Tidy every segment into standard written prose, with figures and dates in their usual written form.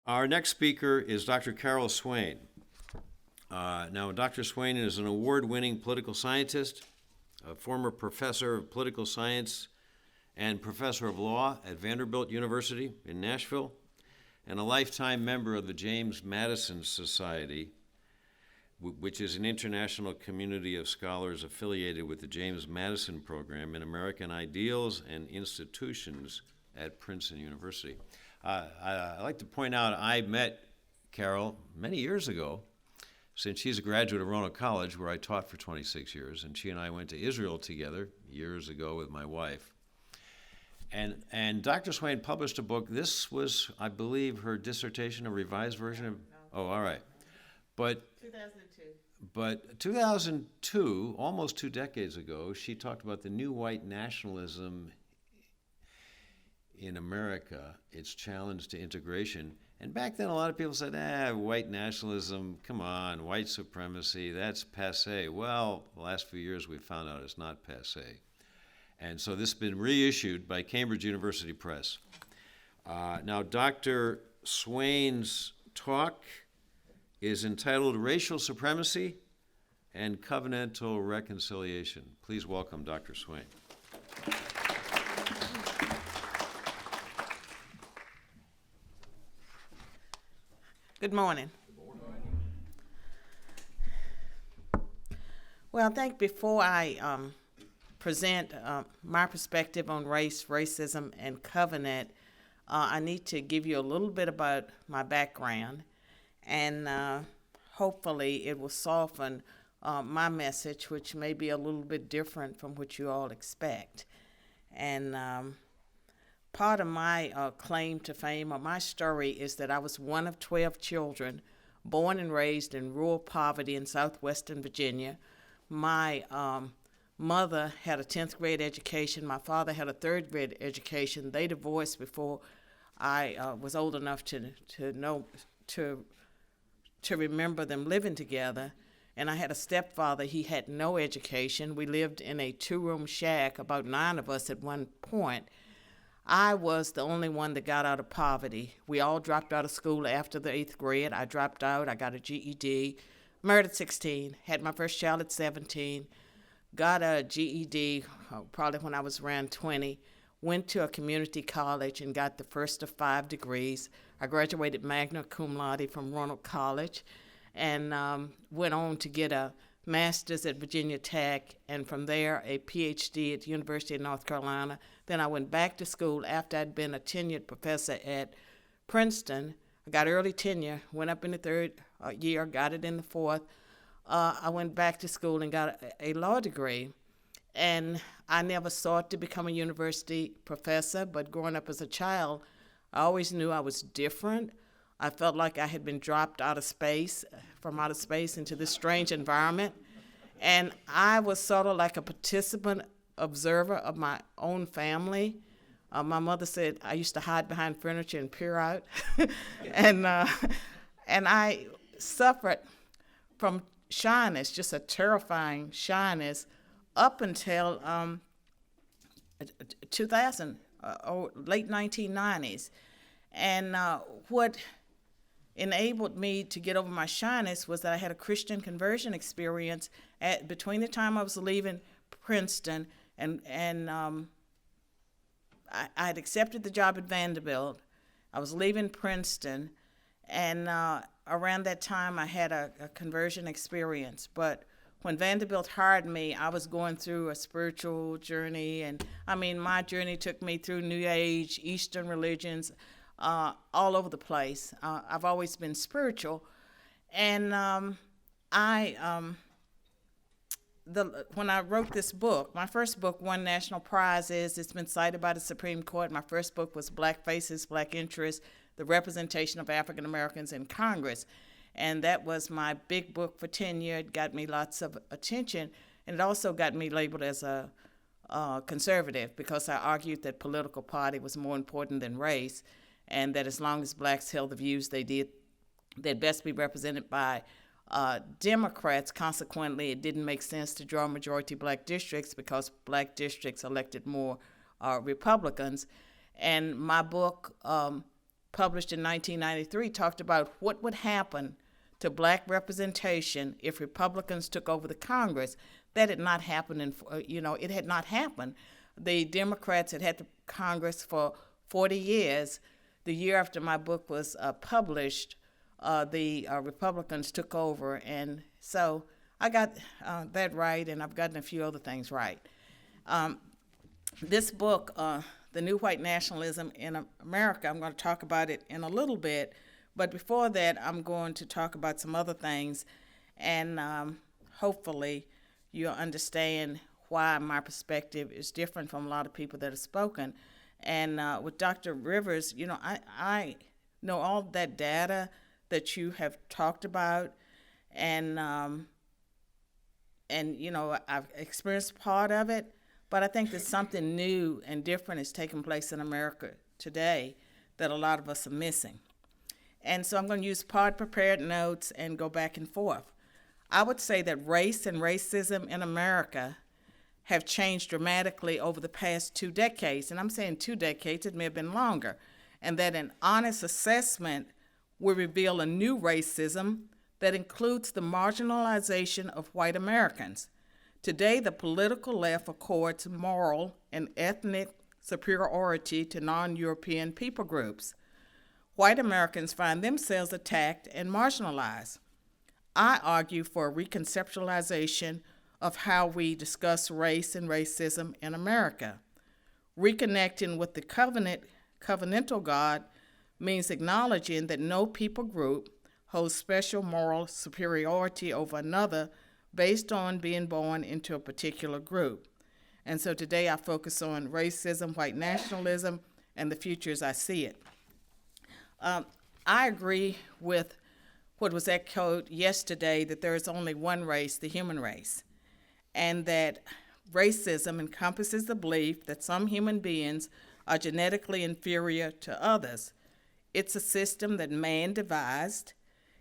Our next speaker is Dr. Carol Swain. Now, Dr. Swain is an award-winning political scientist, a former professor of political science and professor of law at Vanderbilt University in Nashville, and a lifetime member of the James Madison Society, which is an international community of scholars affiliated with the James Madison Program in American Ideals and Institutions at Princeton University. I'd like to point out I met Carol many years ago, since she's a graduate of Roanoke College, where I taught for 26 years, and she and I went to Israel together years ago with my wife. And Dr. Swain published a book. This was, I believe, her dissertation, a revised version of. No. Oh, all right. But 2002. But 2002, almost 2 decades ago, she talked about the new white nationalism in America, its challenge to integration. And back then, a lot of people said, white nationalism, come on, white supremacy, that's passé. Well, the last few years we've found out it's not passé. And so this has been reissued by Cambridge University Press. Now, Dr. Swain's talk is entitled Racial Supremacy and Covenantal Reconciliation. Please welcome Dr. Swain. Good morning. Well, I think before I present my perspective on race, racism, and covenant, I need to give you a little bit about my background, and hopefully it will soften my message, which may be a little bit different from what you all expect. And part of my claim to fame, or my story, is that I was one of 12 children born and raised in rural poverty in southwestern Virginia. My mother had a 10th grade education. My father had a 3rd grade education. They divorced before I was old enough to remember them living together. And I had a stepfather. He had no education. We lived in a 2-room shack, about 9 of us at one point. I was the only one that got out of poverty. We all dropped out of school after the 8th grade. I dropped out. I got a GED. Married at 16. Had my first child at 17. Got a GED probably when I was around 20. Went to a community college and got the first of 5 degrees. I graduated magna cum laude from Roanoke College and went on to get a master's at Virginia Tech, and from there a PhD at the University of North Carolina. Then I went back to school after I'd been a tenured professor at Princeton. I got early tenure, went up in the 3rd year, got it in the 4th. I went back to school and got a law degree. And I never sought to become a university professor, but growing up as a child, I always knew I was different. I felt like I had been dropped from outer space into this strange environment. And I was sort of like a participant observer of my own family. My mother said I used to hide behind furniture and peer out. and I suffered from shyness, just a terrifying shyness, up until 2000, or late 1990s. And what enabled me to get over my shyness was that I had a Christian conversion experience between the time I was leaving Princeton and I had accepted the job at Vanderbilt. I was leaving Princeton, and around that time I had a conversion experience. But when Vanderbilt hired me, I was going through a spiritual journey, and my journey took me through New Age, Eastern religions, all over the place. I've always been spiritual, and when I wrote this book, my first book won national prizes. It's been cited by the Supreme Court. My first book was Black Faces, Black Interests, the Representation of African Americans in Congress. And that was my big book for tenure. It got me lots of attention, and it also got me labeled as a conservative, because I argued that political party was more important than race, and that as long as blacks held the views they did, they'd best be represented by Democrats. Consequently, it didn't make sense to draw majority black districts, because black districts elected more Republicans. And my book published in 1993, talked about what would happen to black representation if Republicans took over the Congress. That had not happened it had not happened. The Democrats had had the Congress for 40 years. The year after my book was published, the Republicans took over, and so I got that right, and I've gotten a few other things right. This book, The New White Nationalism in America, I'm going to talk about it in a little bit, but before that, I'm going to talk about some other things, and hopefully you'll understand why my perspective is different from a lot of people that have spoken. And with Dr. Rivers, I know all that data that you have talked about, and I've experienced part of it, but I think that something new and different is taking place in America today that a lot of us are missing. And so I'm going to use part prepared notes and go back and forth. I would say that race and racism in America have changed dramatically over the past 2 decades. And I'm saying 2 decades, it may have been longer. And that an honest assessment will reveal a new racism that includes the marginalization of white Americans. Today, the political left accords moral and ethnic superiority to non-European people groups. White Americans find themselves attacked and marginalized. I argue for a reconceptualization of how we discuss race and racism in America. Reconnecting with the covenantal God means acknowledging that no people group holds special moral superiority over another based on being born into a particular group. And so today I focus on racism, white nationalism, and the future as I see it. I agree with what was echoed yesterday, that there is only one race, the human race, and that racism encompasses the belief that some human beings are genetically inferior to others. It's a system that man devised.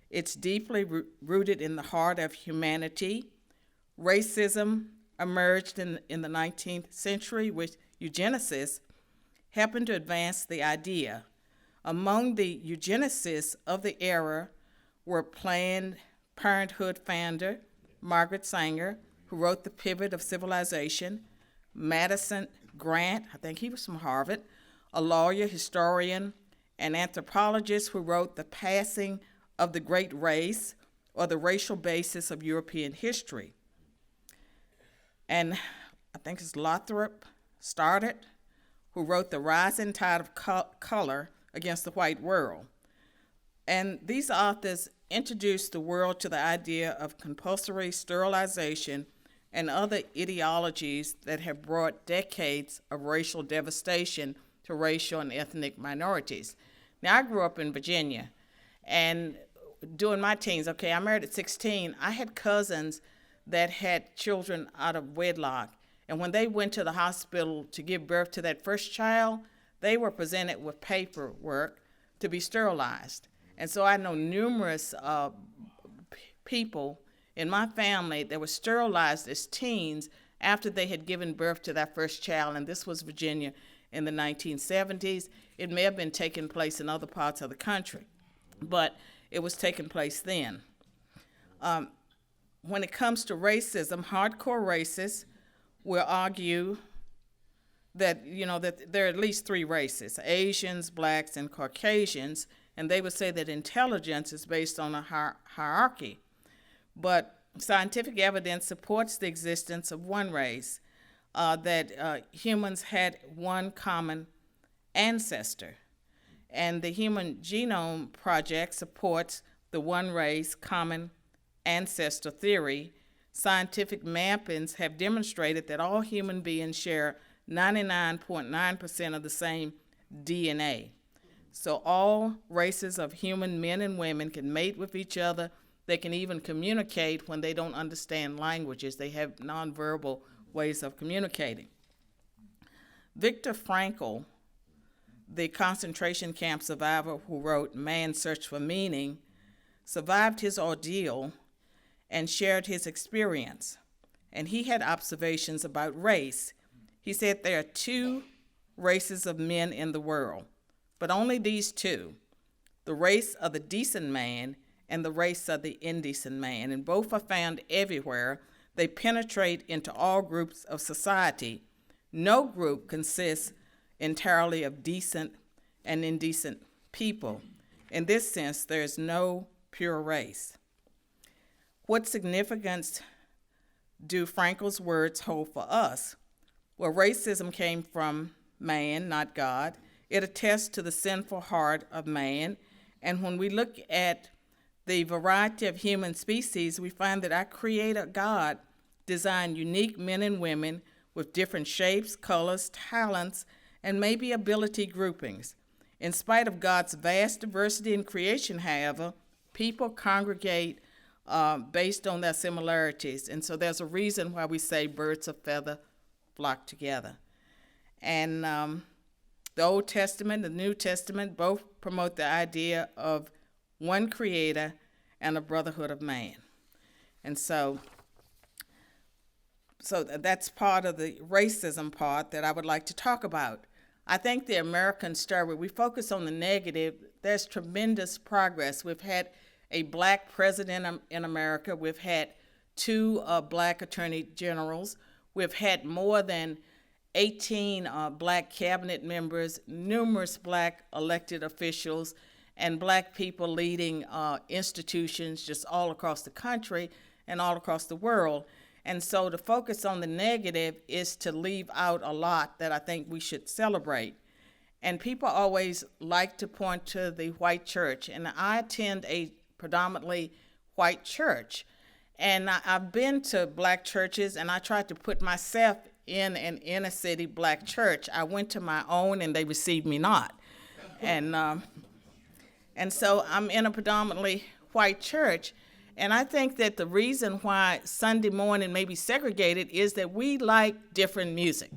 It's deeply rooted in the heart of humanity. Racism emerged in the 19th century with eugenicists helping to advance the idea. Among the eugenicists of the era were Planned Parenthood founder Margaret Sanger, who wrote The Pivot of Civilization, Madison Grant, I think he was from Harvard, a lawyer, historian, and anthropologist who wrote The Passing of the Great Race, or the Racial Basis of European History. And I think it's Lothrop Stoddard, who wrote The Rising Tide of Color Against the White World. And these authors introduced the world to the idea of compulsory sterilization and other ideologies that have brought decades of racial devastation to racial and ethnic minorities. Now, I grew up in Virginia, and during my teens, I married at 16, I had cousins that had children out of wedlock. And when they went to the hospital to give birth to that first child, they were presented with paperwork to be sterilized. And so I know numerous people in my family that were sterilized as teens after they had given birth to that first child, and this was Virginia in the 1970s. It may have been taking place in other parts of the country, but it was taking place then. When it comes to racism, hardcore racists will argue that, that there are at least 3 races: Asians, blacks, and Caucasians, and they would say that intelligence is based on a hierarchy. But scientific evidence supports the existence of one race, that humans had one common ancestor. And the Human Genome Project supports the one race, common ancestor theory. Scientific mappings have demonstrated that all human beings share 99.9% of the same DNA. So all races of human men and women can mate with each other. They can even communicate when they don't understand languages. They have nonverbal ways of communicating. Viktor Frankl, the concentration camp survivor who wrote Man's Search for Meaning, survived his ordeal and shared his experience. And he had observations about race. He said there are 2 races of men in the world, but only these 2. the race of the decent man and the race of the indecent man, and both are found everywhere. They penetrate into all groups of society. No group consists entirely of decent and indecent people. In this sense, there is no pure race. What significance do Frankel's words hold for us? Well, racism came from man, not God. It attests to the sinful heart of man. And when we look at the variety of human species, we find that our Creator God designed unique men and women with different shapes, colors, talents, and maybe ability groupings. In spite of God's vast diversity in creation, however, people congregate based on their similarities. And so there's a reason why we say birds of feather flock together. And the Old Testament, the New Testament, both promote the idea of one Creator and a brotherhood of man. And so that's part of the racism part that I would like to talk about. I think the American story, we focus on the negative. There's tremendous progress. We've had a black president in America. We've had 2 black attorney generals. We've had more than 18 black cabinet members, numerous black elected officials, and black people leading institutions just all across the country and all across the world. And so to focus on the negative is to leave out a lot that I think we should celebrate. And people always like to point to the white church, and I attend a predominantly white church. And I've been to black churches, and I tried to put myself in an inner city black church. I went to my own, and they received me not. And so I'm in a predominantly white church. And I think that the reason why Sunday morning may be segregated is that we like different music.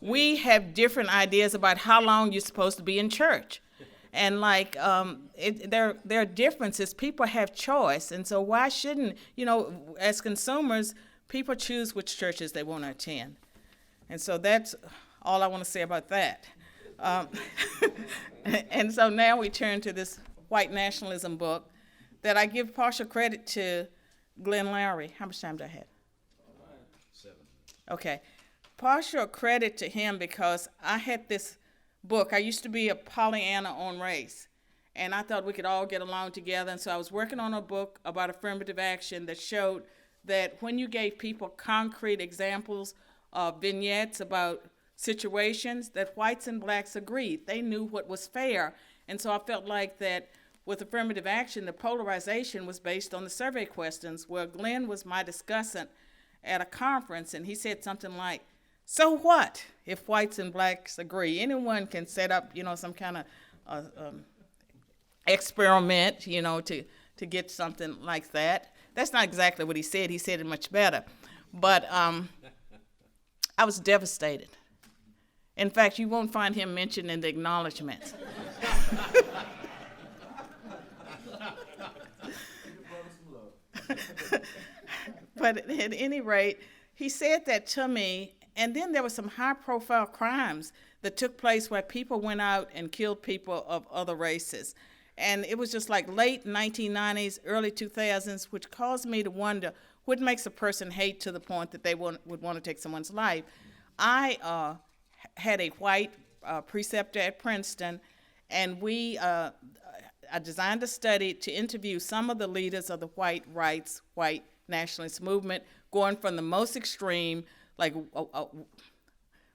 We have different ideas about how long you're supposed to be in church. And there are differences. People have choice. And so why shouldn't, as consumers, people choose which churches they want to attend. And so that's all I want to say about that. And so now we turn to this white nationalism book that I give partial credit to Glenn Loury. How much time do I have? 7. Okay. Partial credit to him because I had this book. I used to be a Pollyanna on race, and I thought we could all get along together. And so I was working on a book about affirmative action that showed that when you gave people concrete examples of vignettes about situations, that whites and blacks agreed. They knew what was fair. And so I felt like that with affirmative action, the polarization was based on the survey questions, where Glenn was my discussant at a conference, and he said something like, so what if whites and blacks agree? Anyone can set up, some kind of experiment, to get something like that. That's not exactly what he said. He said it much better. But I was devastated. In fact, you won't find him mentioned in the acknowledgments. But at any rate, he said that to me, and then there were some high-profile crimes that took place where people went out and killed people of other races. And it was just like late 1990s, early 2000s, which caused me to wonder what makes a person hate to the point that they would want to take someone's life. I had a white preceptor at Princeton, and I designed a study to interview some of the leaders of the white rights, white nationalist movement, going from the most extreme, like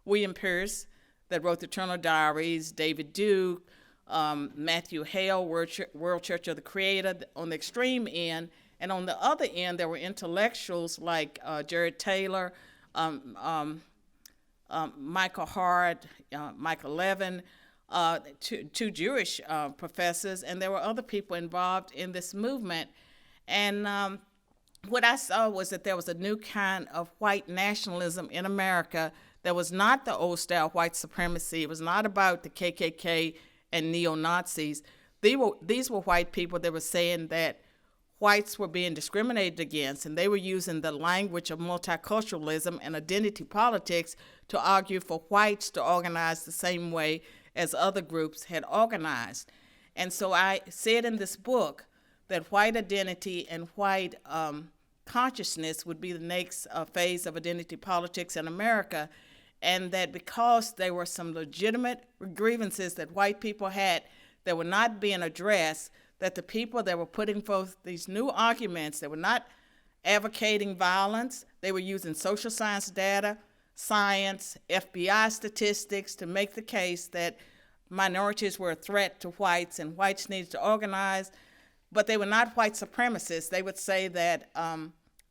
William Pierce, that wrote the Eternal Diaries, David Duke, Matthew Hale, World Church of the Creator, on the extreme end. And on the other end, there were intellectuals like Jared Taylor, Michael Hart, Michael Levin, two Jewish professors, and there were other people involved in this movement. And what I saw was that there was a new kind of white nationalism in America that was not the old-style white supremacy. It was not about the KKK and neo-Nazis. These were white people that were saying that whites were being discriminated against, and they were using the language of multiculturalism and identity politics to argue for whites to organize the same way as other groups had organized. And so I said in this book that white identity and white consciousness would be the next phase of identity politics in America, and that because there were some legitimate grievances that white people had that were not being addressed, that the people that were putting forth these new arguments, that were not advocating violence, they were using social science data, science, FBI statistics to make the case that minorities were a threat to whites and whites needed to organize, but they were not white supremacists. They would say that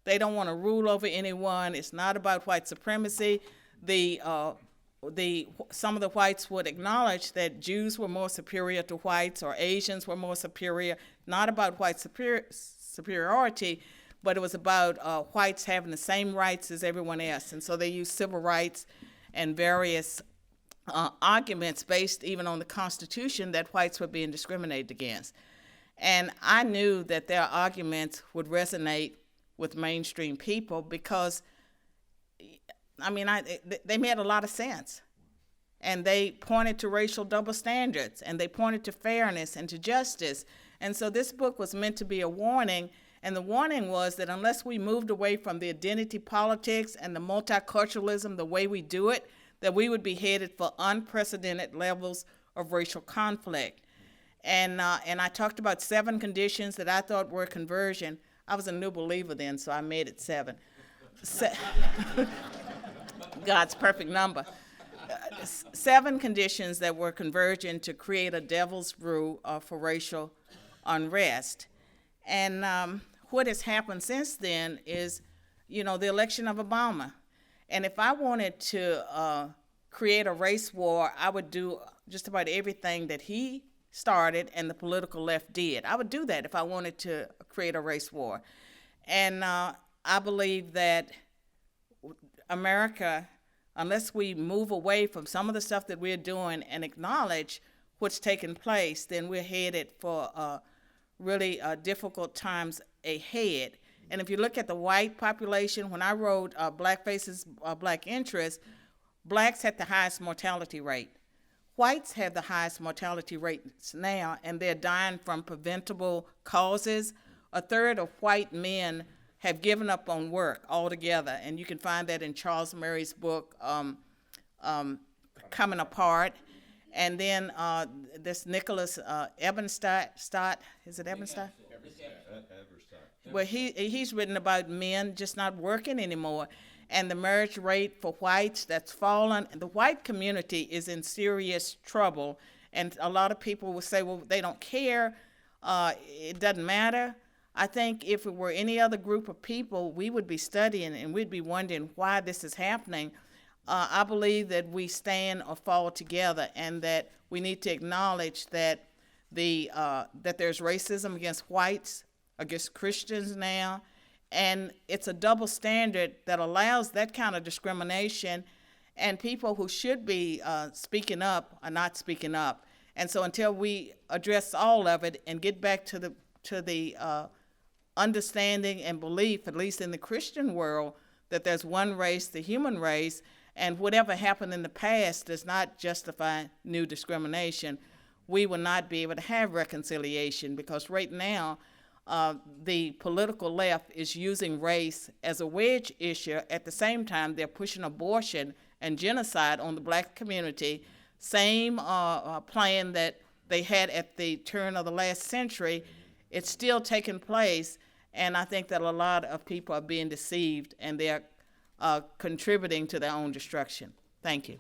they don't want to rule over anyone. It's not about white supremacy. Some of the whites would acknowledge that Jews were more superior to whites or Asians were more superior, not about white superiority, but it was about whites having the same rights as everyone else. And so they used civil rights and various arguments based even on the Constitution that whites were being discriminated against. And I knew that their arguments would resonate with mainstream people because, I mean, they made a lot of sense. And they pointed to racial double standards, and they pointed to fairness and to justice. And so this book was meant to be a warning, and the warning was that unless we moved away from the identity politics and the multiculturalism, the way we do it, that we would be headed for unprecedented levels of racial conflict. And I talked about 7 conditions that I thought were conversion. I was a new believer then, so I made it 7. God's perfect number. 7 conditions that were converging to create a devil's brew for racial unrest. And what has happened since then is, the election of Obama. And if I wanted to create a race war, I would do just about everything that he started and the political left did. I would do that if I wanted to create a race war. And I believe that America, unless we move away from some of the stuff that we're doing and acknowledge what's taking place, then we're headed for really difficult times ahead. And if you look at the white population, when I wrote Black Faces, Black Interests, blacks had the highest mortality rate. Whites have the highest mortality rates now, and they're dying from preventable causes. 1/3 of white men have given up on work altogether, and you can find that in Charles Murray's book, Coming Apart. And then this Nicholas Ebenstadt, is it Ebenstadt? Well, he's written about men just not working anymore, and the marriage rate for whites that's fallen. The white community is in serious trouble, and a lot of people will say, well, they don't care, it doesn't matter. I think if it were any other group of people, we would be studying and we'd be wondering why this is happening. I believe that we stand or fall together, and that we need to acknowledge that that there's racism against whites, against Christians now, and it's a double standard that allows that kind of discrimination, and people who should be speaking up are not speaking up. And so until we address all of it and get back to the understanding and belief, at least in the Christian world, that there's one race, the human race, and whatever happened in the past does not justify new discrimination, we will not be able to have reconciliation, because right now the political left is using race as a wedge issue. At the same time, they're pushing abortion and genocide on the black community, same plan that they had at the turn of the last century. It's still taking place, and I think that a lot of people are being deceived, and they're contributing to their own destruction. Thank you.